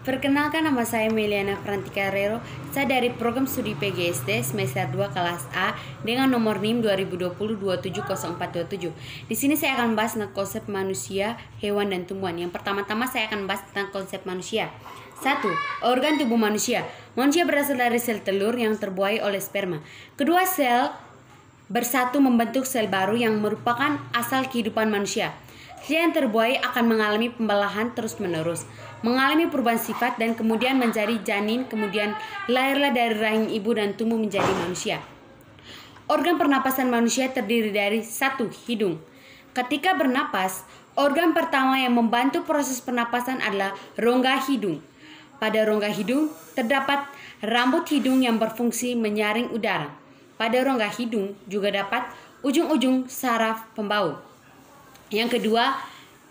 Perkenalkan, nama saya Meliana Frantika Rero. Saya dari program studi PGSD semester 2 kelas A dengan nomor NIM 2020-270427. Di sini saya akan bahas tentang konsep manusia, hewan, dan tumbuhan. Yang pertama-tama saya akan bahas tentang konsep manusia. 1. Organ tubuh manusia. Manusia berasal dari sel telur yang terbuai oleh sperma. Kedua sel bersatu membentuk sel baru yang merupakan asal kehidupan manusia. Sel yang terbuai akan mengalami pembelahan terus-menerus, mengalami perubahan sifat dan kemudian menjadi janin, kemudian lahirlah dari rahim ibu dan tumbuh menjadi manusia. Organ pernapasan manusia terdiri dari 1. Hidung. Ketika bernapas, organ pertama yang membantu proses pernapasan adalah rongga hidung. Pada rongga hidung terdapat rambut hidung yang berfungsi menyaring udara. Pada rongga hidung juga dapat ujung-ujung saraf pembau. Yang kedua,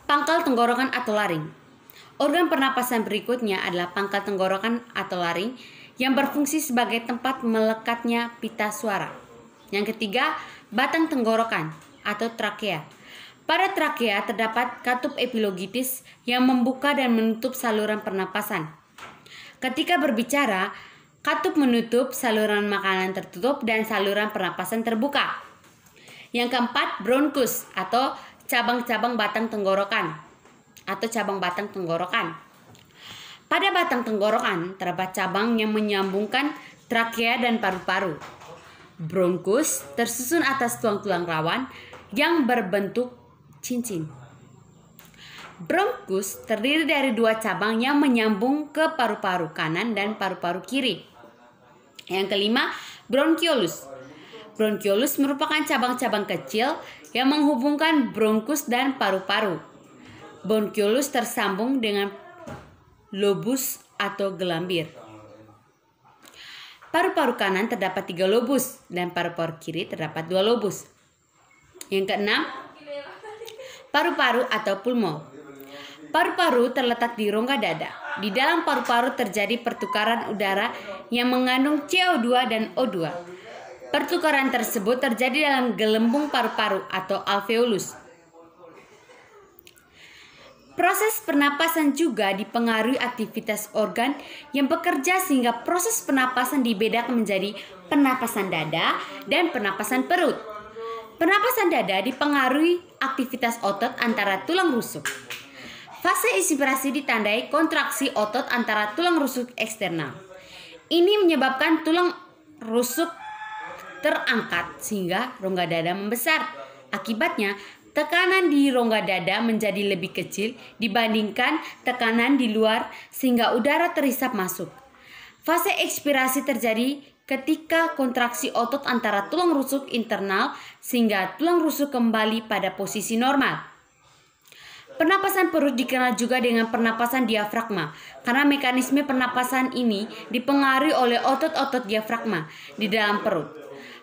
pangkal tenggorokan atau laring. Organ pernapasan berikutnya adalah pangkal tenggorokan atau laring yang berfungsi sebagai tempat melekatnya pita suara. Yang ketiga, batang tenggorokan atau trakea. Pada trakea terdapat katup epilogitis yang membuka dan menutup saluran pernapasan. Ketika berbicara, katup menutup, saluran makanan tertutup, dan saluran pernapasan terbuka. Yang keempat, bronkus atau cabang-cabang batang tenggorokan atau cabang batang tenggorokan. Pada batang tenggorokan terdapat cabang yang menyambungkan trakea dan paru-paru. Bronkus tersusun atas tulang-tulang rawan yang berbentuk cincin. Bronkus terdiri dari 2 cabang yang menyambung ke paru-paru kanan dan paru-paru kiri. Yang kelima, bronkiolus. Bronkiolus merupakan cabang-cabang kecil yang menghubungkan bronkus dan paru-paru. Bronkiolus tersambung dengan lobus atau gelambir. Paru-paru kanan terdapat 3 lobus dan paru-paru kiri terdapat 2 lobus. Yang keenam, paru-paru atau pulmo. Paru-paru terletak di rongga dada. Di dalam paru-paru terjadi pertukaran udara yang mengandung CO2 dan O2. Pertukaran tersebut terjadi dalam gelembung paru-paru atau alveolus. Proses pernapasan juga dipengaruhi aktivitas organ yang bekerja sehingga proses pernapasan dibedakan menjadi pernapasan dada dan pernapasan perut. Pernapasan dada dipengaruhi aktivitas otot antara tulang rusuk. Fase inspirasi ditandai kontraksi otot antara tulang rusuk eksternal. Ini menyebabkan tulang rusuk terangkat sehingga rongga dada membesar. Akibatnya, tekanan di rongga dada menjadi lebih kecil dibandingkan tekanan di luar sehingga udara terhisap masuk. Fase ekspirasi terjadi ketika kontraksi otot antara tulang rusuk internal sehingga tulang rusuk kembali pada posisi normal. Pernapasan perut dikenal juga dengan pernapasan diafragma karena mekanisme pernapasan ini dipengaruhi oleh otot-otot diafragma di dalam perut.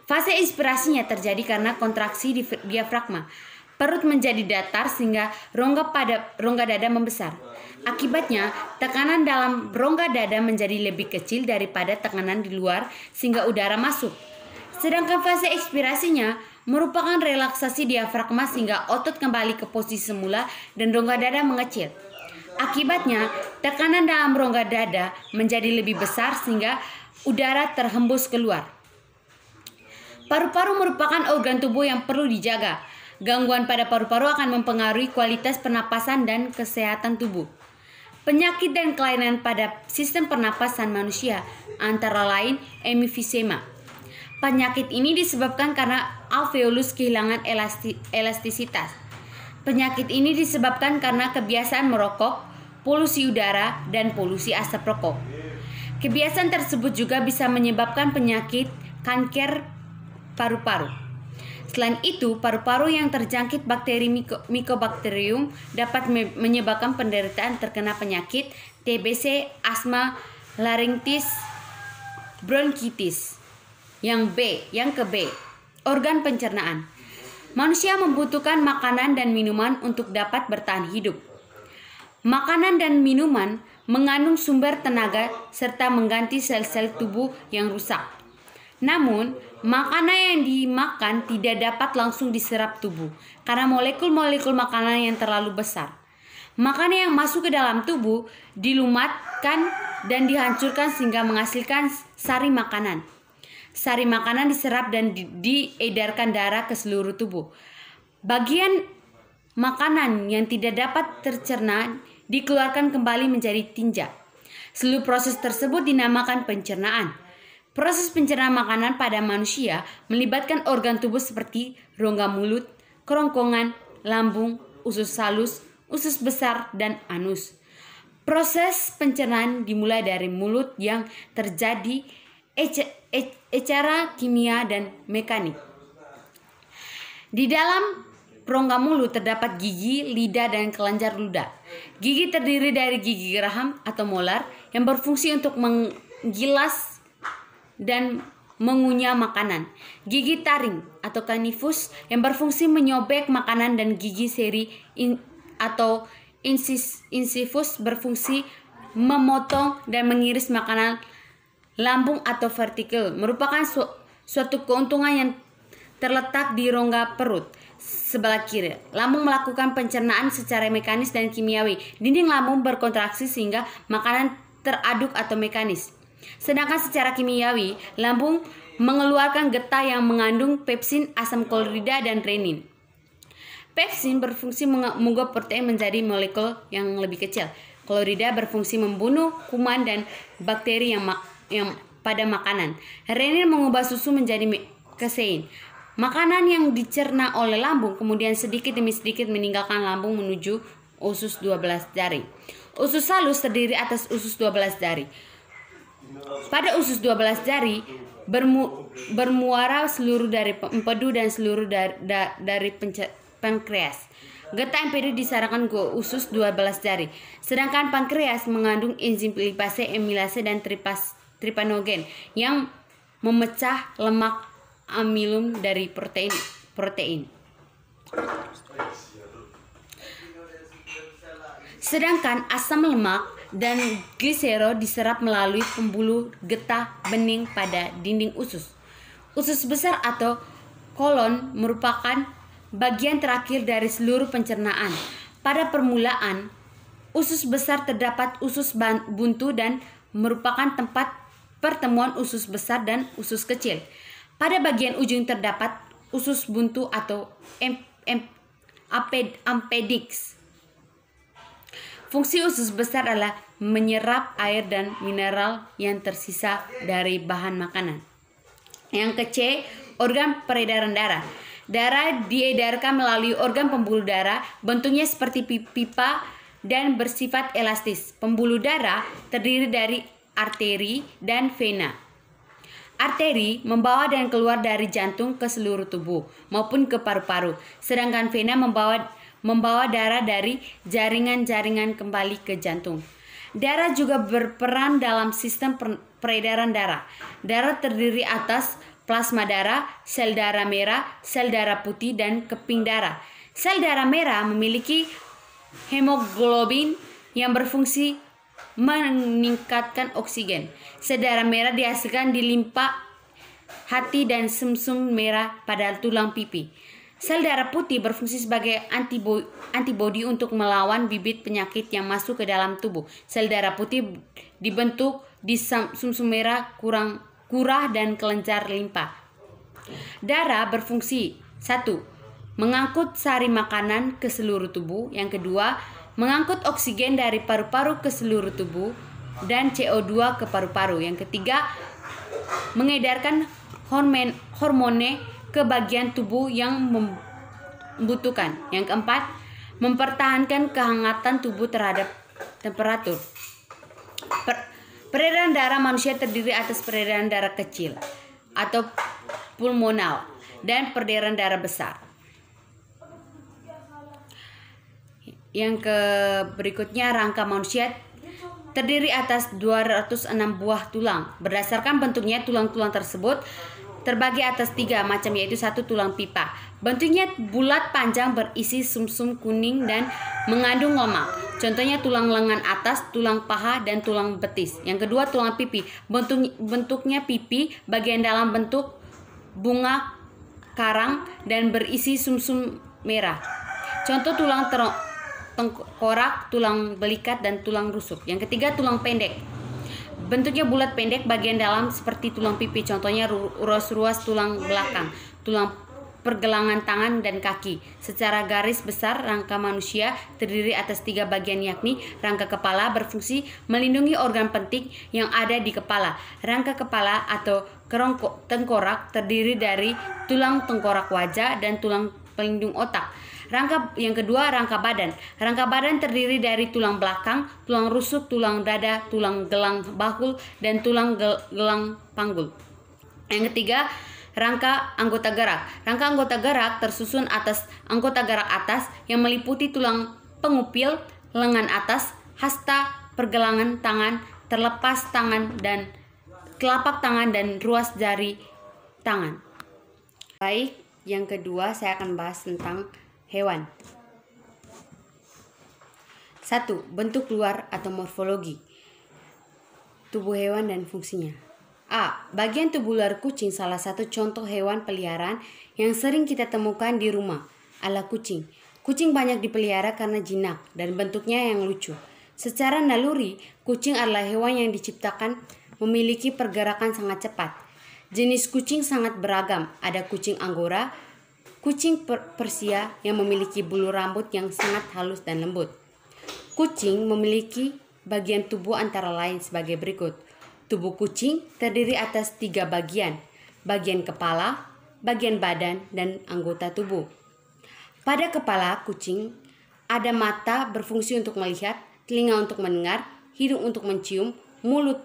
Fase inspirasinya terjadi karena kontraksi di diafragma. Perut menjadi datar sehingga rongga dada membesar. Akibatnya, tekanan dalam rongga dada menjadi lebih kecil daripada tekanan di luar sehingga udara masuk. Sedangkan fase ekspirasinya merupakan relaksasi diafragma sehingga otot kembali ke posisi semula dan rongga dada mengecil. Akibatnya, tekanan dalam rongga dada menjadi lebih besar sehingga udara terhembus keluar. Paru-paru merupakan organ tubuh yang perlu dijaga. Gangguan pada paru-paru akan mempengaruhi kualitas pernapasan dan kesehatan tubuh. Penyakit dan kelainan pada sistem pernapasan manusia antara lain emfisema. Penyakit ini disebabkan karena alveolus kehilangan elastisitas. Penyakit ini disebabkan karena kebiasaan merokok, polusi udara, dan polusi asap rokok. Kebiasaan tersebut juga bisa menyebabkan penyakit kanker paru-paru. Selain itu, paru-paru yang terjangkit bakteri Mycobacterium dapat menyebabkan penderitaan terkena penyakit TBC, asma, laryngitis, bronkitis. Yang ke B, organ pencernaan. Manusia membutuhkan makanan dan minuman untuk dapat bertahan hidup. Makanan dan minuman mengandung sumber tenaga serta mengganti sel-sel tubuh yang rusak. Namun, makanan yang dimakan tidak dapat langsung diserap tubuh karena molekul-molekul makanan yang terlalu besar. Makanan yang masuk ke dalam tubuh dilumatkan dan dihancurkan sehingga menghasilkan sari makanan. Sari makanan diserap dan diedarkan darah ke seluruh tubuh. Bagian makanan yang tidak dapat tercerna dikeluarkan kembali menjadi tinja. Seluruh proses tersebut dinamakan pencernaan. Proses pencernaan makanan pada manusia melibatkan organ tubuh seperti rongga mulut, kerongkongan, lambung, usus halus, usus besar, dan anus. Proses pencernaan dimulai dari mulut yang terjadi secara kimia dan mekanik. Di dalam rongga mulut terdapat gigi, lidah, dan kelenjar ludah. Gigi terdiri dari gigi geraham atau molar yang berfungsi untuk menggilas dan mengunyah makanan. Gigi taring atau canifus yang berfungsi menyobek makanan, dan gigi seri atau incisivus berfungsi memotong dan mengiris makanan. Lambung atau vertikel merupakan suatu keuntungan yang terletak di rongga perut sebelah kiri. Lambung melakukan pencernaan secara mekanis dan kimiawi. Dinding lambung berkontraksi sehingga makanan teraduk atau mekanis. Sedangkan secara kimiawi, lambung mengeluarkan getah yang mengandung pepsin, asam klorida, dan renin. Pepsin berfungsi mengubah protein menjadi molekul yang lebih kecil. Klorida berfungsi membunuh kuman dan bakteri yang pada makanan. Renin mengubah susu menjadi kasein. Makanan yang dicerna oleh lambung kemudian sedikit demi sedikit meninggalkan lambung menuju usus 12 jari. Usus halus terdiri atas usus 12 jari. Pada usus 12 jari bermuara seluruh dari empedu dan seluruh dari pankreas. Getah empedu disarankan ke usus 12 jari. Sedangkan pankreas mengandung enzim lipase, amilase, dan tripanogen yang memecah lemak amilum dari protein. Sedangkan asam lemak dan glisero diserap melalui pembuluh getah bening pada dinding usus. Usus besar atau kolon merupakan bagian terakhir dari seluruh pencernaan. Pada permulaan, usus besar terdapat usus buntu dan merupakan tempat pertemuan usus besar dan usus kecil. Pada bagian ujung terdapat usus buntu atau appendix. Fungsi usus besar adalah menyerap air dan mineral yang tersisa dari bahan makanan. Yang ke-C, organ peredaran darah. Darah diedarkan melalui organ pembuluh darah, bentuknya seperti pipa dan bersifat elastis. Pembuluh darah terdiri dari arteri dan vena. Arteri membawa dan keluar dari jantung ke seluruh tubuh maupun ke paru-paru, sedangkan vena membawa darah dari jaringan-jaringan kembali ke jantung. Darah juga berperan dalam sistem peredaran darah. Darah terdiri atas plasma darah, sel darah merah, sel darah putih, dan keping darah. Sel darah merah memiliki hemoglobin yang berfungsi meningkatkan oksigen. Sel darah merah dihasilkan di limpa, hati, dan sumsum merah pada tulang pipi. Sel darah putih berfungsi sebagai antibodi untuk melawan bibit penyakit yang masuk ke dalam tubuh. Sel darah putih dibentuk di sumsum merah, kurah, dan kelenjar limpa. Darah berfungsi 1. Mengangkut sari makanan ke seluruh tubuh. Yang kedua, mengangkut oksigen dari paru-paru ke seluruh tubuh dan CO2 ke paru-paru. Yang ketiga, mengedarkan hormone ke bagian tubuh yang membutuhkan. Yang keempat, mempertahankan kehangatan tubuh terhadap temperatur. Peredaran darah manusia terdiri atas peredaran darah kecil atau pulmonal dan peredaran darah besar. Yang berikutnya, rangka manusia terdiri atas 206 buah tulang. Berdasarkan bentuknya, tulang-tulang tersebut terbagi atas 3 macam, yaitu 1 tulang pipa. Bentuknya bulat panjang berisi sumsum kuning dan mengandung lemak. Contohnya tulang lengan atas, tulang paha, dan tulang betis. Yang kedua, tulang pipi. Bentuknya pipi, bagian dalam bentuk bunga karang dan berisi sumsum merah. Contoh tulang tengkorak, tulang belikat, dan tulang rusuk. Yang ketiga, tulang pendek. Bentuknya bulat pendek, bagian dalam seperti tulang pipi, contohnya ruas-ruas tulang belakang, tulang pergelangan tangan dan kaki. Secara garis besar, rangka manusia terdiri atas 3 bagian, yakni rangka kepala berfungsi melindungi organ penting yang ada di kepala. Rangka kepala atau tengkorak terdiri dari tulang tengkorak wajah dan tulang pelindung otak. Rangka yang kedua, rangka badan. Rangka badan terdiri dari tulang belakang, tulang rusuk, tulang dada, tulang gelang bahu, dan tulang gelang panggul. Yang ketiga, rangka anggota gerak. Rangka anggota gerak tersusun atas anggota gerak atas yang meliputi tulang pengupil, lengan atas, hasta, pergelangan tangan, terlepas tangan, dan telapak tangan, dan ruas jari tangan. Baik, yang kedua saya akan bahas tentang hewan. 1. Bentuk luar atau morfologi tubuh hewan dan fungsinya. A. Bagian tubuh luar kucing salah satu contoh hewan peliharaan yang sering kita temukan di rumah adalah kucing. Kucing banyak dipelihara karena jinak dan bentuknya yang lucu. Secara naluri, kucing adalah hewan yang diciptakan memiliki pergerakan sangat cepat. Jenis kucing sangat beragam. Ada kucing Angora, kucing Persia yang memiliki bulu rambut yang sangat halus dan lembut. Kucing memiliki bagian tubuh antara lain sebagai berikut. Tubuh kucing terdiri atas 3 bagian, bagian kepala, bagian badan, dan anggota tubuh. Pada kepala kucing, ada mata berfungsi untuk melihat, telinga untuk mendengar, hidung untuk mencium, mulut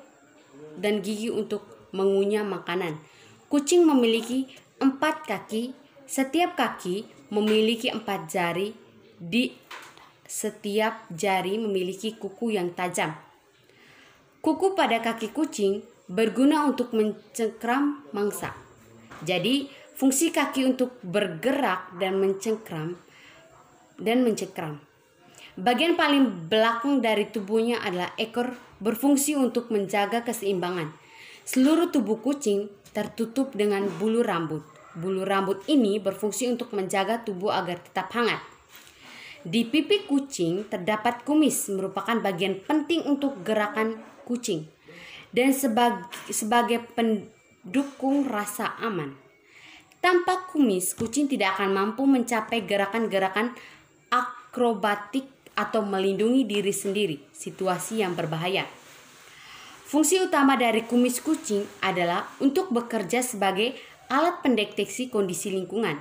dan gigi untuk mengunyah makanan. Kucing memiliki 4 kaki, setiap kaki memiliki 4 jari, di setiap jari memiliki kuku yang tajam. Kuku pada kaki kucing berguna untuk mencengkram mangsa. Jadi, fungsi kaki untuk bergerak dan mencengkram. Bagian paling belakang dari tubuhnya adalah ekor, berfungsi untuk menjaga keseimbangan. Seluruh tubuh kucing tertutup dengan bulu rambut. Bulu rambut ini berfungsi untuk menjaga tubuh agar tetap hangat. Di pipi kucing terdapat kumis, merupakan bagian penting untuk gerakan kucing dan sebagai pendukung rasa aman. Tanpa kumis, kucing tidak akan mampu mencapai gerakan-gerakan akrobatik atau melindungi diri sendiri, situasi yang berbahaya. Fungsi utama dari kumis kucing adalah untuk bekerja sebagai alat pendeteksi kondisi lingkungan.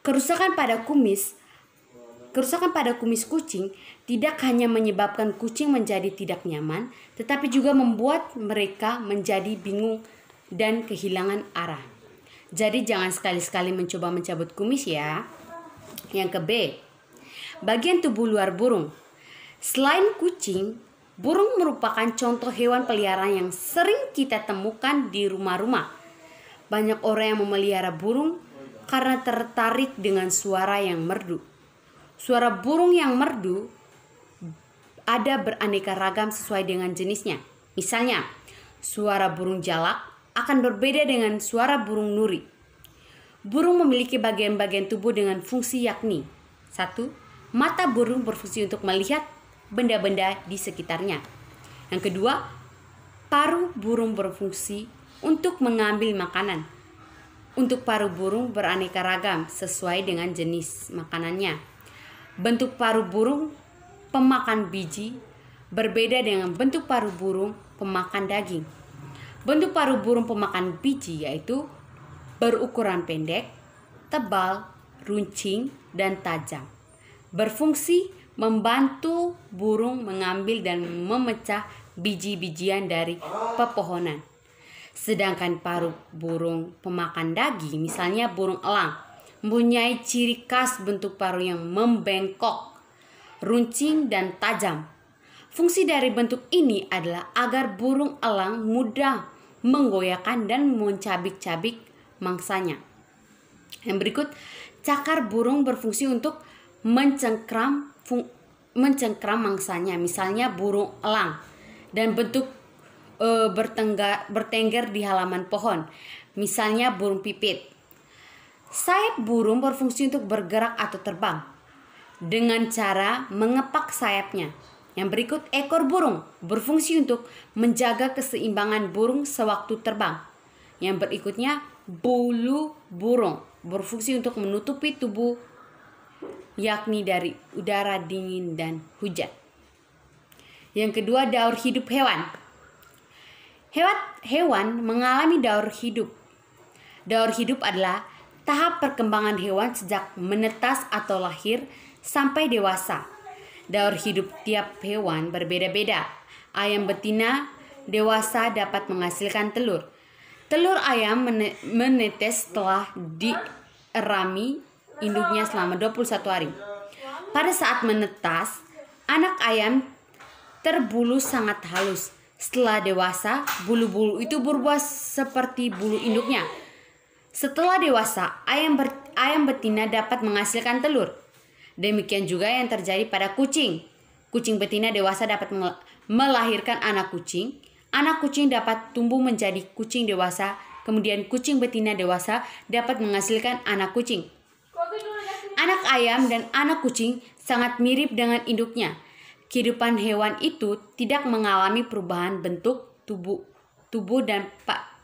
Kerusakan pada kumis kucing tidak hanya menyebabkan kucing menjadi tidak nyaman, tetapi juga membuat mereka menjadi bingung dan kehilangan arah. Jadi jangan sekali-sekali mencoba mencabut kumis ya. Yang ke B, bagian tubuh luar burung. Selain kucing, burung merupakan contoh hewan peliharaan yang sering kita temukan di rumah-rumah. Banyak orang yang memelihara burung karena tertarik dengan suara yang merdu. Suara burung yang merdu ada beraneka ragam sesuai dengan jenisnya. Misalnya, suara burung jalak akan berbeda dengan suara burung nuri. Burung memiliki bagian-bagian tubuh dengan fungsi yakni 1. Mata burung berfungsi untuk melihat benda-benda di sekitarnya. Yang kedua, paruh burung berfungsi untuk mengambil makanan. Untuk paruh burung beraneka ragam sesuai dengan jenis makanannya. Bentuk paruh burung pemakan biji berbeda dengan bentuk paruh burung pemakan daging. Bentuk paruh burung pemakan biji yaitu berukuran pendek, tebal, runcing, dan tajam. Berfungsi membantu burung mengambil dan memecah biji-bijian dari pepohonan. Sedangkan paruh burung pemakan daging, misalnya burung elang, mempunyai ciri khas bentuk paruh yang membengkok, runcing, dan tajam. Fungsi dari bentuk ini adalah agar burung elang mudah menggoyahkan dan mencabik-cabik mangsanya. Yang berikut, cakar burung berfungsi untuk mencengkram mangsanya, misalnya burung elang, dan bentuk bertengger di halaman pohon, misalnya burung pipit. Sayap burung berfungsi untuk bergerak atau terbang. dengan cara mengepak sayapnya. Yang berikut, ekor burung berfungsi untuk menjaga keseimbangan burung sewaktu terbang. Yang berikutnya, bulu burung berfungsi untuk menutupi tubuh, yakni dari udara dingin dan hujan. Yang kedua, daur hidup hewan. Hewan mengalami daur hidup. Daur hidup adalah tahap perkembangan hewan sejak menetas atau lahir sampai dewasa. Daur hidup tiap hewan berbeda-beda. Ayam betina dewasa dapat menghasilkan telur. Telur ayam menetes setelah dierami induknya selama 21 hari. Pada saat menetas, anak ayam terbulu sangat halus. Setelah dewasa, bulu-bulu itu berubah seperti bulu induknya. Setelah dewasa, ayam betina dapat menghasilkan telur. Demikian juga yang terjadi pada kucing. Kucing betina dewasa dapat melahirkan anak kucing. Anak kucing dapat tumbuh menjadi kucing dewasa. Kemudian kucing betina dewasa dapat menghasilkan anak kucing. Anak ayam dan anak kucing sangat mirip dengan induknya. Kehidupan hewan itu tidak mengalami perubahan bentuk tubuh dan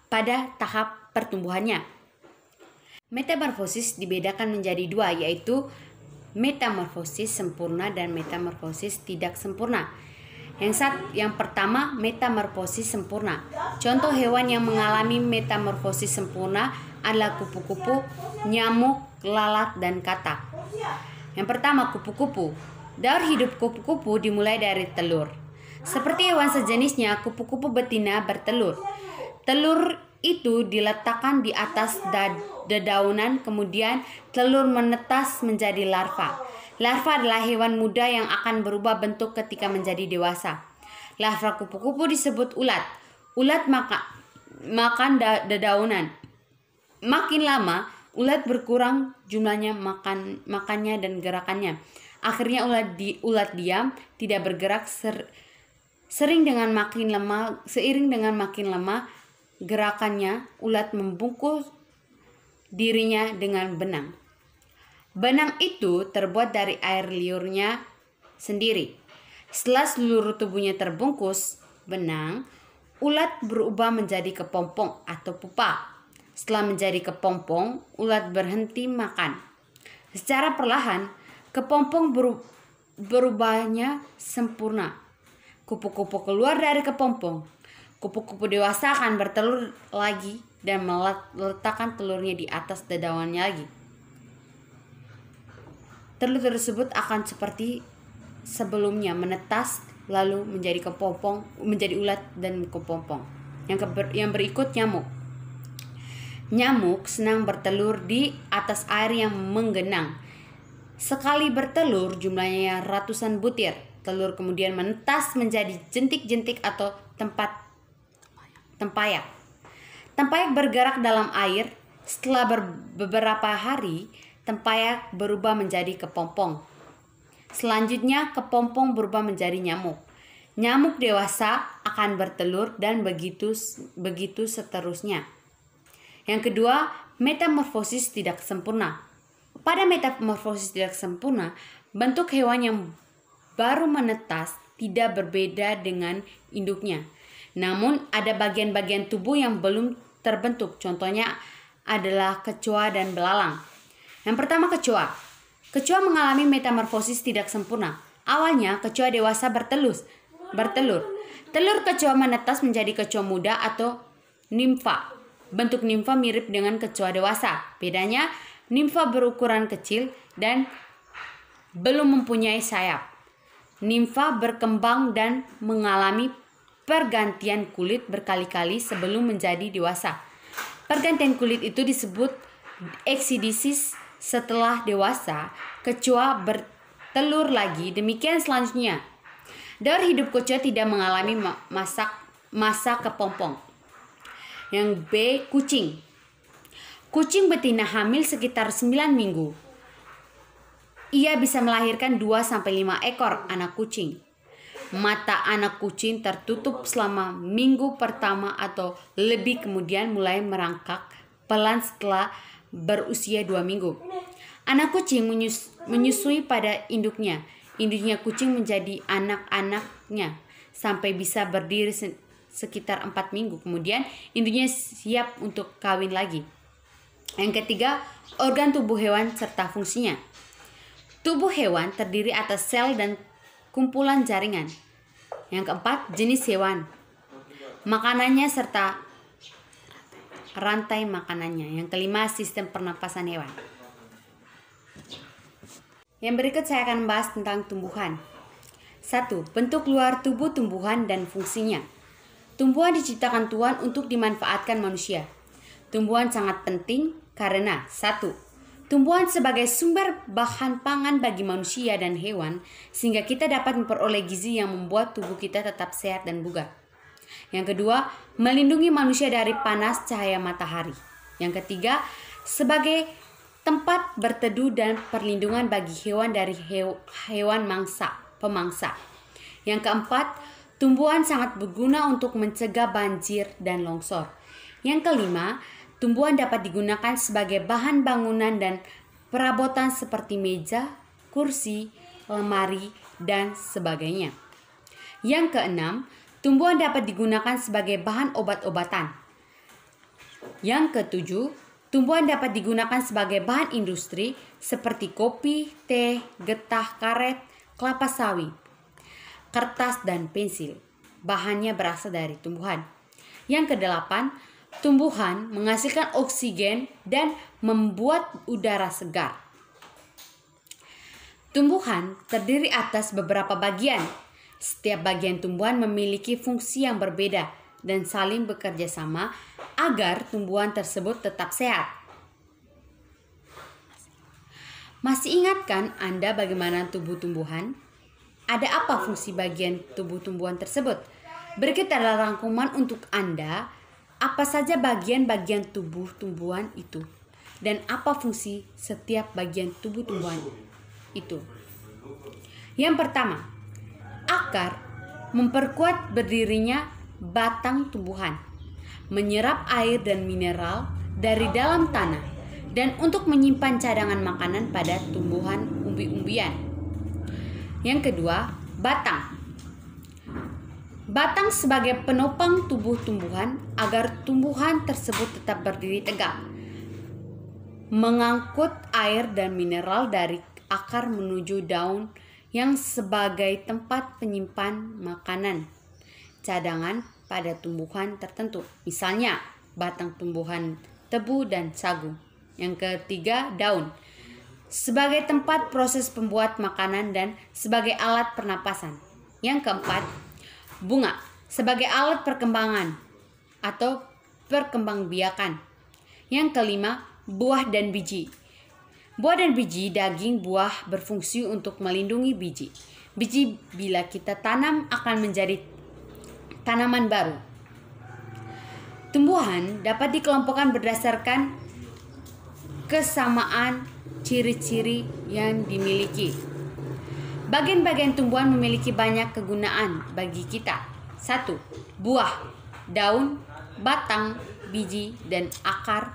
pada tahap pertumbuhannya. Metamorfosis dibedakan menjadi dua, yaitu metamorfosis sempurna dan metamorfosis tidak sempurna. Yang pertama, metamorfosis sempurna. Contoh hewan yang mengalami metamorfosis sempurna adalah kupu-kupu, nyamuk, lalat, dan katak. Yang pertama, kupu-kupu. Daur hidup kupu-kupu dimulai dari telur. Seperti hewan sejenisnya, kupu-kupu betina bertelur. Telur itu diletakkan di atas dedaunan, kemudian telur menetas menjadi larva. Larva adalah hewan muda yang akan berubah bentuk ketika menjadi dewasa. Larva kupu-kupu disebut ulat. Ulat makan dedaunan. Makin lama, ulat berkurang jumlahnya makannya dan gerakannya. Akhirnya ulat diam, tidak bergerak. Seiring dengan makin lemah gerakannya, ulat membungkus dirinya dengan benang. Benang itu terbuat dari air liurnya sendiri. Setelah seluruh tubuhnya terbungkus benang, ulat berubah menjadi kepompong atau pupa. Setelah menjadi kepompong, ulat berhenti makan. Secara perlahan, kepompong berubahnya sempurna. Kupu-kupu keluar dari kepompong. Kupu-kupu dewasa akan bertelur lagi dan meletakkan telurnya di atas dedaunan lagi. Telur tersebut akan seperti sebelumnya, menetas lalu menjadi kepompong, menjadi ulat dan kepompong. Yang berikut, nyamuk. Nyamuk senang bertelur di atas air yang menggenang. Sekali bertelur jumlahnya ratusan butir. Telur kemudian menetas menjadi jentik-jentik atau tempayak. Tempayak bergerak dalam air. Setelah beberapa hari, tempayak berubah menjadi kepompong. Selanjutnya, kepompong berubah menjadi nyamuk. Nyamuk dewasa akan bertelur dan begitu seterusnya. Yang kedua, metamorfosis tidak sempurna. Pada metamorfosis tidak sempurna, bentuk hewan yang baru menetas tidak berbeda dengan induknya. Namun ada bagian-bagian tubuh yang belum terbentuk. Contohnya adalah kecoa dan belalang. Yang pertama, kecoa. Kecoa mengalami metamorfosis tidak sempurna. Awalnya kecoa dewasa bertelur. Telur kecoa menetas menjadi kecoa muda atau nimfa. Bentuk nimfa mirip dengan kecoa dewasa. Bedanya, nimfa berukuran kecil dan belum mempunyai sayap. Nimfa berkembang dan mengalami pergantian kulit berkali-kali sebelum menjadi dewasa. Pergantian kulit itu disebut eksidisis. Setelah dewasa, kecoa bertelur lagi. Demikian selanjutnya. Daur hidup kecoa tidak mengalami masa kepompong. Yang B, kucing. Kucing betina hamil sekitar 9 minggu. Ia bisa melahirkan 2-5 ekor anak kucing. Mata anak kucing tertutup selama minggu pertama atau lebih, kemudian mulai merangkak pelan setelah berusia 2 minggu. Anak kucing menyusui pada induknya. Induknya kucing menjadi anak-anaknya sampai bisa berdiri sekitar 4 minggu. Kemudian induknya siap untuk kawin lagi. Yang ketiga, organ tubuh hewan serta fungsinya. Tubuh hewan terdiri atas sel dan kumpulan jaringan. Yang keempat, jenis hewan, makanannya serta rantai makanannya. Yang kelima, sistem pernapasan hewan. Yang berikut saya akan membahas tentang tumbuhan. 1. Bentuk luar tubuh tumbuhan dan fungsinya. Tumbuhan diciptakan Tuhan untuk dimanfaatkan manusia. Tumbuhan sangat penting karena 1. Tumbuhan sebagai sumber bahan pangan bagi manusia dan hewan, sehingga kita dapat memperoleh gizi yang membuat tubuh kita tetap sehat dan bugar. Yang kedua, melindungi manusia dari panas cahaya matahari. Yang ketiga, sebagai tempat berteduh dan perlindungan bagi hewan dari hewan pemangsa. Yang keempat, tumbuhan sangat berguna untuk mencegah banjir dan longsor. Yang kelima, tumbuhan dapat digunakan sebagai bahan bangunan dan perabotan seperti meja, kursi, lemari, dan sebagainya. Yang keenam, tumbuhan dapat digunakan sebagai bahan obat-obatan. Yang ketujuh, tumbuhan dapat digunakan sebagai bahan industri seperti kopi, teh, getah karet, kelapa sawit, kertas, dan pensil. Bahannya berasal dari tumbuhan. Yang kedelapan, tumbuhan menghasilkan oksigen dan membuat udara segar. Tumbuhan terdiri atas beberapa bagian. Setiap bagian tumbuhan memiliki fungsi yang berbeda dan saling bekerja sama agar tumbuhan tersebut tetap sehat. Masih ingatkah Anda bagaimana tubuh tumbuhan? Ada apa fungsi bagian tubuh tumbuhan tersebut? Berikut adalah rangkuman untuk Anda. Apa saja bagian-bagian tubuh tumbuhan itu? Dan apa fungsi setiap bagian tubuh tumbuhan itu? Yang pertama, akar memperkuat berdirinya batang tumbuhan, menyerap air dan mineral dari dalam tanah, dan untuk menyimpan cadangan makanan pada tumbuhan umbi-umbian. Yang kedua, batang. Batang sebagai penopang tubuh tumbuhan agar tumbuhan tersebut tetap berdiri tegak, mengangkut air dan mineral dari akar menuju daun yang sebagai tempat penyimpan makanan cadangan pada tumbuhan tertentu, misalnya batang tumbuhan tebu dan sagu. Yang ketiga, daun sebagai tempat proses pembuat makanan dan sebagai alat pernapasan. Yang keempat, bunga sebagai alat perkembangan atau perkembangbiakan. Yang kelima, buah dan biji. Buah dan biji daging buah berfungsi untuk melindungi biji. Biji bila kita tanam akan menjadi tanaman baru. Tumbuhan dapat dikelompokkan berdasarkan kesamaan ciri-ciri yang dimiliki. Bagian-bagian tumbuhan memiliki banyak kegunaan bagi kita. 1. Buah, daun, batang, biji, dan akar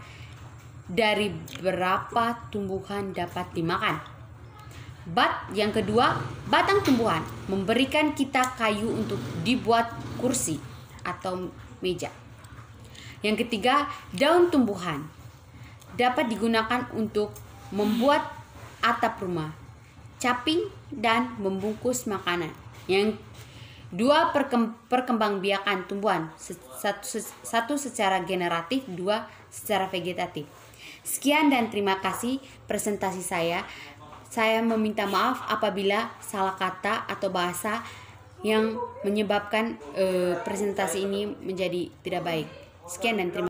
dari berapa tumbuhan dapat dimakan. Yang kedua, batang tumbuhan memberikan kita kayu untuk dibuat kursi atau meja. Yang ketiga, daun tumbuhan dapat digunakan untuk membuat atap rumah, caping, dan membungkus makanan. Yang dua, perkembangbiakan tumbuhan, satu secara generatif, dua secara vegetatif. Sekian dan terima kasih presentasi saya. Saya meminta maaf apabila salah kata atau bahasa yang menyebabkan presentasi ini menjadi tidak baik. Sekian dan terima kasih.